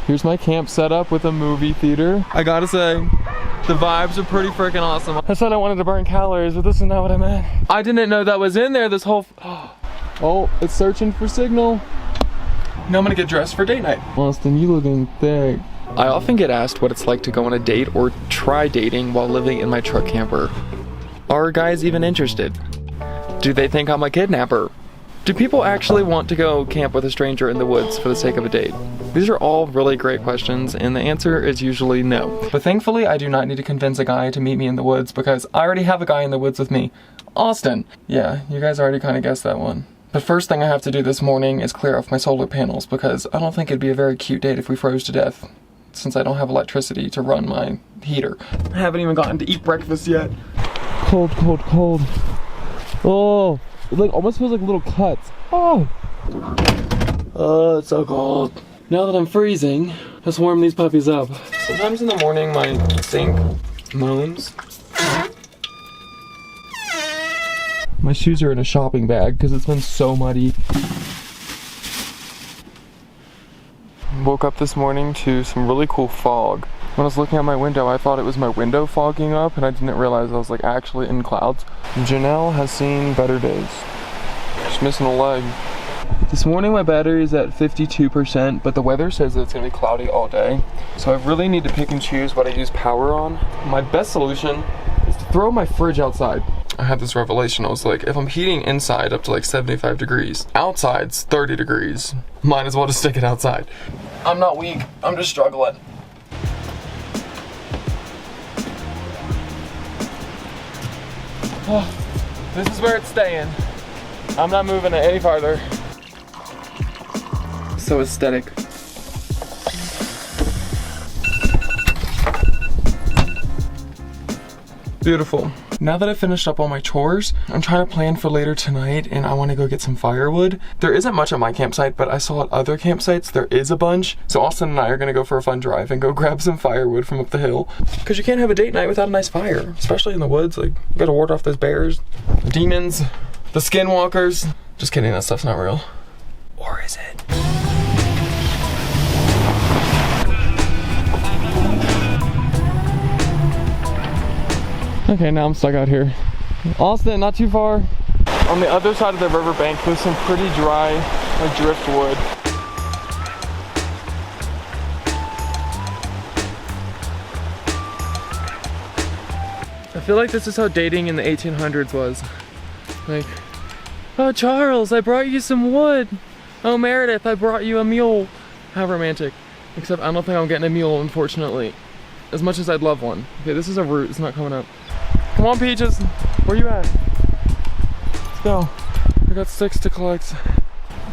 Here's my camp setup with a movie theater. I gotta say, the vibes are pretty freaking awesome. I said I wanted to burn calories, but this is not what I meant. I didn't know that was in there this whole... Oh, it's searching for signal. Now I'm gonna get dressed for date night. Austin, you looking thick. I often get asked what it's like to go on a date or try dating while living in my truck camper. Are guys even interested? Do they think I'm a kidnapper? Do people actually want to go camp with a stranger in the woods for the sake of a date? These are all really great questions, and the answer is usually no. But thankfully, I do not need to convince a guy to meet me in the woods because I already have a guy in the woods with me. Austin. Yeah, you guys already kind of guessed that one. The first thing I have to do this morning is clear off my solar panels because I don't think it'd be a very cute date if we froze to death, since I don't have electricity to run my heater. I haven't even gotten to eat breakfast yet. Cold, cold, cold. Oh, it like almost feels like little cuts. Oh, it's so cold. Now that I'm freezing, let's warm these puppies up. Sometimes in the morning my sink moans. My shoes are in a shopping bag because it's been so muddy. Woke up this morning to some really cool fog. When I was looking out my window, I thought it was my window fogging up, and I didn't realize I was like actually in clouds. Janelle has seen better days. She's missing a leg. This morning my battery is at 52%, but the weather says that it's gonna be cloudy all day. So I really need to pick and choose what I use power on. My best solution is to throw my fridge outside. I had this revelation. I was like, if I'm heating inside up to like 75 degrees, outside's 30 degrees. Might as well just stick it outside. I'm not weak, I'm just struggling. Oh, this is where it's staying. I'm not moving it any farther. So aesthetic. Beautiful. Now that I've finished up all my chores, I'm trying to plan for later tonight and I want to go get some firewood. There isn't much at my campsite, but I saw at other campsites there is a bunch. So Austin and I are gonna go for a fun drive and go grab some firewood from up the hill. Cause you can't have a date night without a nice fire, especially in the woods. Like, you gotta ward off those bears, the demons, the skinwalkers. Just kidding, that stuff's not real. Or is it? Okay, now I'm stuck out here. Austin, not too far. On the other side of the riverbank, there's some pretty dry, like driftwood. I feel like this is how dating in the 1800s was. Like, oh Charles, I brought you some wood. Oh Meredith, I brought you a mule. How romantic. Except I don't think I'm getting a mule, unfortunately. As much as I'd love one. Okay, this is a root, it's not coming up. Come on, Peaches. Where you at? Let's go. I got sticks to collect.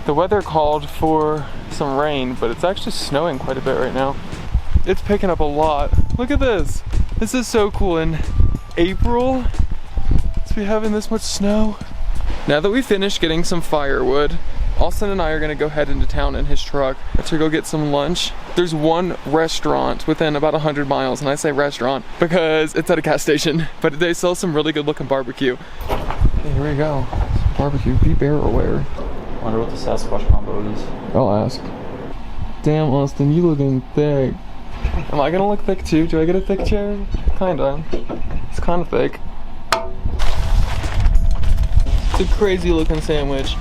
The weather called for some rain, but it's actually snowing quite a bit right now. It's picking up a lot. Look at this. This is so cool. In April, to be having this much snow. Now that we finished getting some firewood, Austin and I are gonna go head into town in his truck to go get some lunch. There's one restaurant within about 100 miles, and I say restaurant because it's at a gas station, but they sell some really good looking barbecue. Hey, here we go. Barbecue, be bear aware. Wonder what the Sasquatch combo is. I'll ask. Damn, Austin, you looking thick. Am I gonna look thick too? Do I get a thick chair? Kinda. It's kinda thick. It's a crazy looking sandwich.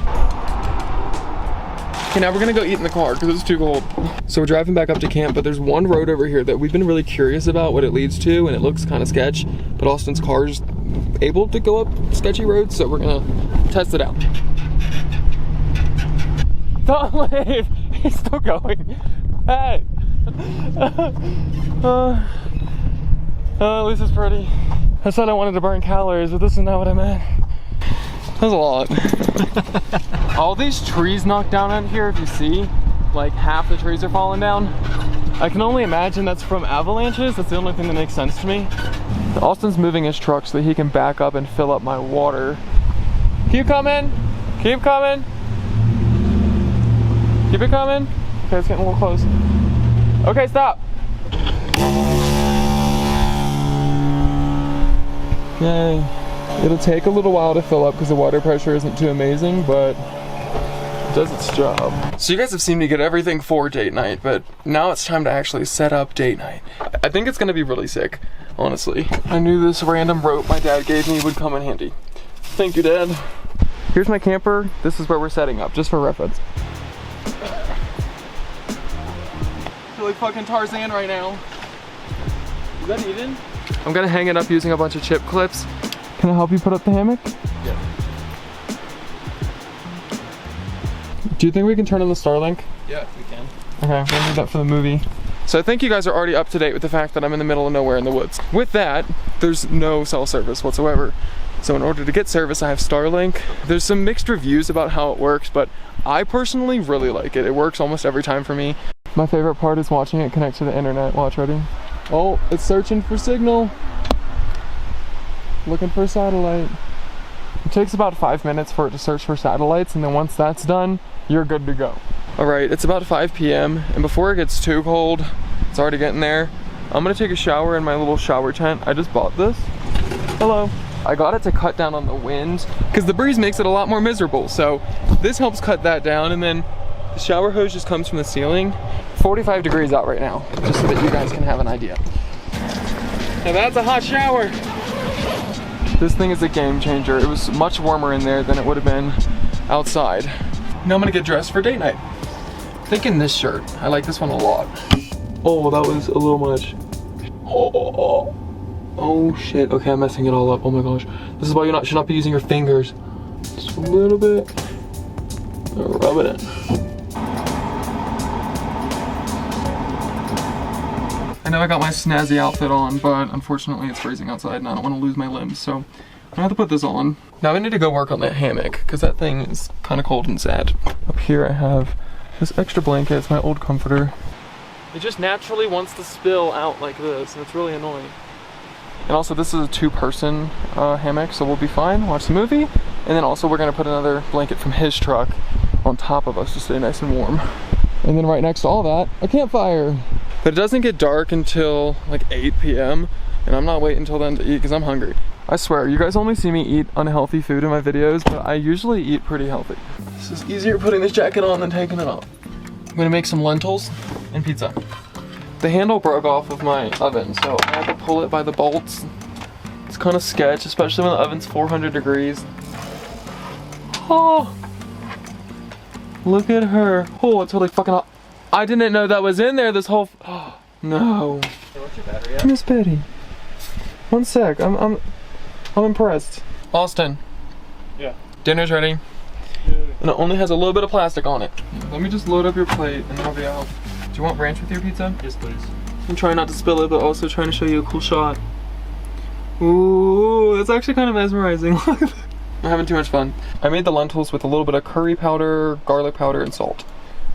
Okay, now we're gonna go eat in the car because it's too cold. So we're driving back up to camp, but there's one road over here that we've been really curious about what it leads to, and it looks kind of sketch, but Austin's car's able to go up sketchy roads, so we're gonna test it out. Don't leave! He's still going. Hey! At least it's pretty. I said I wanted to burn calories, but this is not what I meant. That's a lot. All these trees knocked down out here, if you see, like half the trees are falling down. I can only imagine that's from avalanches. That's the only thing that makes sense to me. Austin's moving his truck so that he can back up and fill up my water. Keep coming, keep coming. Keep it coming. Okay, it's getting a little close. Okay, stop. Yay. It'll take a little while to fill up because the water pressure isn't too amazing, but does its job. So you guys have seen me get everything for date night, but now it's time to actually set up date night. I think it's gonna be really sick, honestly. I knew this random rope my dad gave me would come in handy. Thank you, Dad. Here's my camper. This is where we're setting up, just for reference. I feel like fucking Tarzan right now. Is that even? I'm gonna hang it up using a bunch of chip clips. Can I help you put up the hammock? Yeah. Do you think we can turn on the Starlink? Yeah, we can. Okay, we'll need that for the movie. So I think you guys are already up to date with the fact that I'm in the middle of nowhere in the woods. With that, there's no cell service whatsoever. So in order to get service, I have Starlink. There's some mixed reviews about how it works, but I personally really like it. It works almost every time for me. My favorite part is watching it connect to the internet. Watch, ready? Oh, it's searching for signal. Looking for a satellite. It takes about 5 minutes for it to search for satellites, and then once that's done, you're good to go. All right, it's about 5 p.m. and before it gets too cold, it's already getting there. I'm gonna take a shower in my little shower tent. I just bought this. Hello. I got it to cut down on the wind because the breeze makes it a lot more miserable. So this helps cut that down, and then the shower hose just comes from the ceiling. 45 degrees out right now, just so that you guys can have an idea. Now that's a hot shower. This thing is a game changer. It was much warmer in there than it would have been outside. Now I'm gonna get dressed for date night. Thinking this shirt. I like this one a lot. Oh, that was a little much. Oh shit. Okay, I'm messing it all up. Oh my gosh. This is why you should not be using your fingers. Just a little bit. Rub it in. I know I got my snazzy outfit on, but unfortunately it's freezing outside and I don't want to lose my limbs, so I have to put this on. Now I need to go work on that hammock because that thing is kind of cold and sad. Up here I have this extra blanket. It's my old comforter. It just naturally wants to spill out like this, and it's really annoying. And also this is a 2-person hammock, so we'll be fine. Watch the movie, and then also we're gonna put another blanket from his truck on top of us to stay nice and warm. And then right next to all that, a campfire. But it doesn't get dark until like 8 p.m. and I'm not waiting until then to eat because I'm hungry. I swear, you guys only see me eat unhealthy food in my videos, but I usually eat pretty healthy. This is easier putting this jacket on than taking it off. I'm gonna make some lentils and pizza. The handle broke off of my oven, so I had to pull it by the bolts. It's kind of sketch, especially when the oven's 400 degrees. Oh, look at her. Oh, it's totally fucking hot. I didn't know that was in there this whole, oh, no. Hey, what's your battery at? Miss Betty. One sec, I'm impressed. Austin. Yeah. Dinner's ready. Yeah. And it only has a little bit of plastic on it. Let me just load up your plate and I'll be out. Do you want ranch with your pizza? Yes, please. I'm trying not to spill it, but also trying to show you a cool shot. Ooh, that's actually kind of mesmerizing. I'm having too much fun. I made the lentils with a little bit of curry powder, garlic powder, and salt.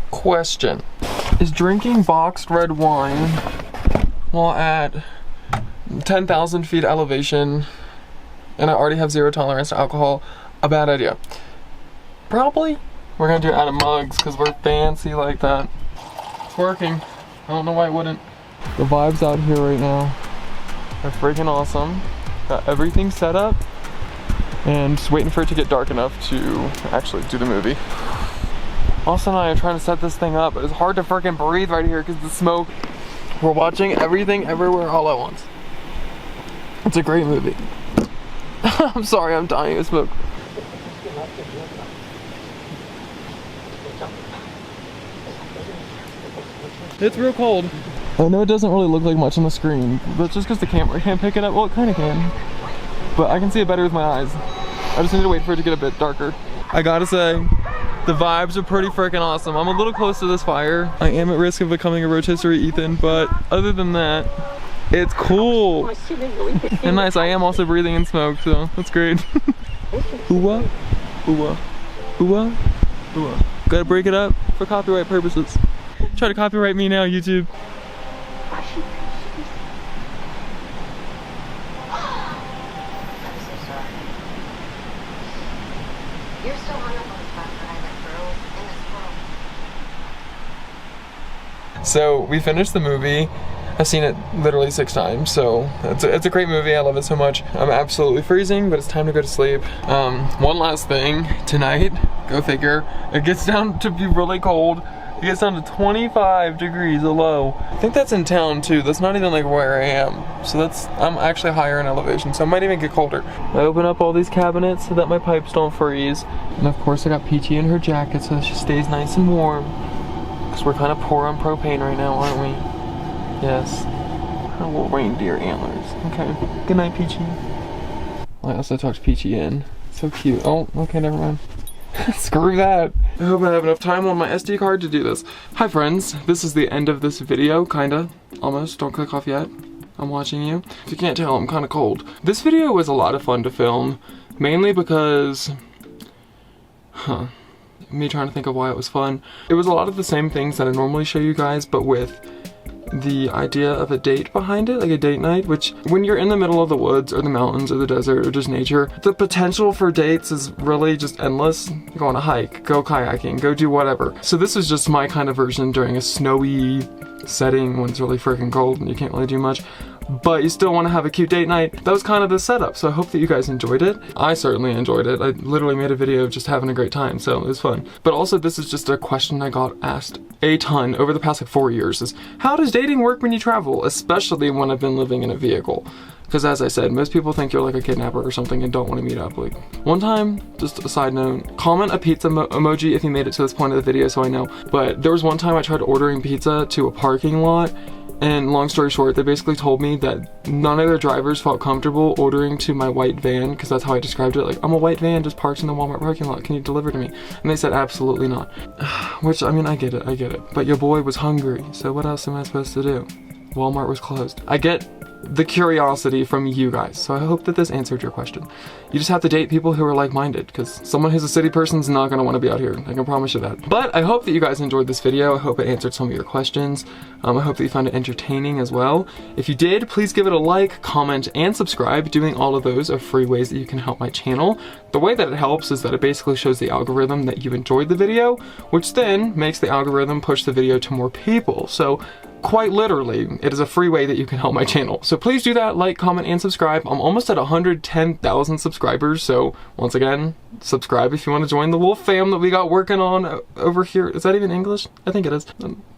Question. Is drinking boxed red wine while at 10,000 feet elevation, and I already have 0 tolerance to alcohol, a bad idea? Probably. We're gonna do it out of mugs because we're fancy like that. It's working. I don't know why it wouldn't. The vibes out here right now are freaking awesome. Got everything set up and just waiting for it to get dark enough to actually do the movie. Austin and I are trying to set this thing up, but it's hard to freaking breathe right here because the smoke. We're watching everything everywhere all at once. It's a great movie. I'm sorry, I'm dying of smoke. It's real cold. I know it doesn't really look like much on the screen, but just because the camera can't pick it up, well, it kind of can. But I can see it better with my eyes. I just need to wait for it to get a bit darker. I gotta say, the vibes are pretty freaking awesome. I'm a little close to this fire. I am at risk of becoming a rotisserie Ethan, but other than that, it's cool. And nice, I am also breathing in smoke, so that's great. Ooh-wah, ooh-wah, ooh-wah, ooh-wah. Gotta break it up for copyright purposes. Try to copyright me now, YouTube. You're so hung up on the fact that I like girls in this world. So we finished the movie. I've seen it literally 6 times, so it's a great movie. I love it so much. I'm absolutely freezing, but it's time to go to sleep. One last thing, tonight, go figure, it gets down to be really cold. It gets down to 25 degrees low. I think that's in town too. That's not even like where I am. So I'm actually higher in elevation, so it might even get colder. I open up all these cabinets so that my pipes don't freeze. And of course I got Peachy in her jacket so she stays nice and warm. Because we're kind of poor on propane right now, aren't we? Yes. Her little reindeer antlers. Okay. Good night, Peachy. I also talked Peachy in. So cute. Oh, okay, never mind. Screw that. I hope I have enough time on my SD card to do this. Hi friends, this is the end of this video, kinda, almost, don't click off yet. I'm watching you. If you can't tell, I'm kinda cold. This video was a lot of fun to film, mainly because, me trying to think of why it was fun. It was a lot of the same things that I normally show you guys, but with the idea of a date behind it, like a date night, which when you're in the middle of the woods or the mountains or the desert or just nature, the potential for dates is really just endless. Go on a hike, go kayaking, go do whatever. So this is just my kind of version during a snowy setting when it's really freaking cold and you can't really do much, but you still want to have a cute date night. That was kind of the setup, so I hope that you guys enjoyed it. I certainly enjoyed it. I literally made a video of just having a great time, so it was fun. But also this is just a question I got asked a ton over the past like 4 years is, how does dating work when you travel, especially when I've been living in a vehicle? Because as I said, most people think you're like a kidnapper or something and don't want to meet up. Like one time, just a side note, comment a pizza emoji if you made it to this point of the video so I know. But there was one time I tried ordering pizza to a parking lot, and long story short, they basically told me that none of their drivers felt comfortable ordering to my white van, because that's how I described it. Like, I'm a white van just parked in the Walmart parking lot. Can you deliver to me? And they said, absolutely not. Which, I mean, I get it. But your boy was hungry, so what else am I supposed to do? Walmart was closed. I get the curiosity from you guys, so I hope that this answered your question. You just have to date people who are like-minded, because someone who's a city person's not going to want to be out here, I can promise you that. But I hope that you guys enjoyed this video. I hope it answered some of your questions. I hope that you found it entertaining as well. If you did, please give it a like, comment, and subscribe. Doing all of those are free ways that you can help my channel. The way that it helps is that it basically shows the algorithm that you enjoyed the video, which then makes the algorithm push the video to more people. So quite literally, it is a free way that you can help my channel. So please do that, like, comment, and subscribe. I'm almost at 110,000 subscribers, so once again, subscribe if you want to join the little fam that we got working on over here. Is that even English? I think it is.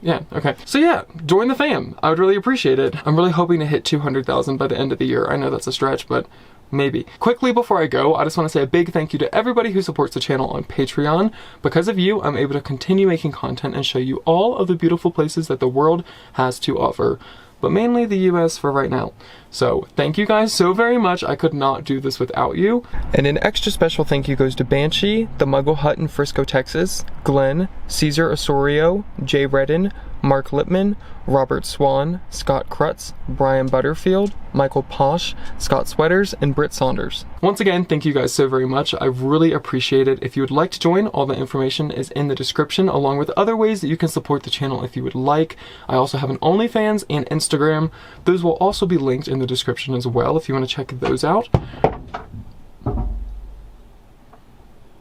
Yeah, okay. So yeah, join the fam. I would really appreciate it. I'm really hoping to hit 200,000 by the end of the year. I know that's a stretch, but maybe. Quickly before I go, I just want to say a big thank you to everybody who supports the channel on Patreon. Because of you, I'm able to continue making content and show you all of the beautiful places that the world has to offer, but mainly the US for right now. So thank you guys so very much. I could not do this without you. And an extra special thank you goes to Banshee, the Muggle Hut in Frisco, Texas, Glenn, Caesar Osorio, Jay Redden, Mark Lipman, Robert Swan, Scott Krutz, Brian Butterfield, Michael Posh, Scott Sweaters, and Britt Saunders. Once again, thank you guys so very much. I really appreciate it. If you would like to join, all the information is in the description, along with other ways that you can support the channel if you would like. I also have an OnlyFans and Instagram. Those will also be linked in the description as well if you want to check those out.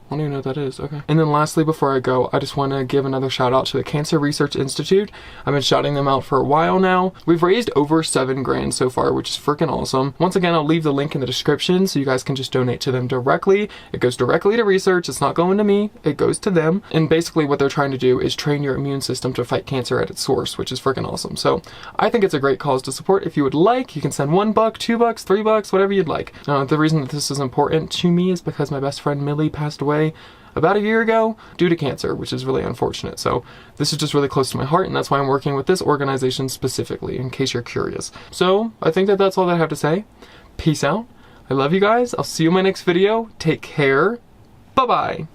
I don't even know what that is. Okay. And then lastly, before I go, I just want to give another shout out to the Cancer Research Institute. I've been shouting them out for a while now. We've raised over $7 grand so far, which is freaking awesome. Once again, I'll leave the link in the description so you guys can just donate to them directly. It goes directly to research. It's not going to me. It goes to them. And basically what they're trying to do is train your immune system to fight cancer at its source, which is freaking awesome. So I think it's a great cause to support. If you would like, you can send $1, $2, $3, whatever you'd like. The reason that this is important to me is because my best friend Millie passed away about a year ago due to cancer, which is really unfortunate. So this is just really close to my heart, and that's why I'm working with this organization specifically, in case you're curious. So I think that that's all that I have to say. Peace out. I love you guys. I'll see you in my next video. Take care. Bye-bye.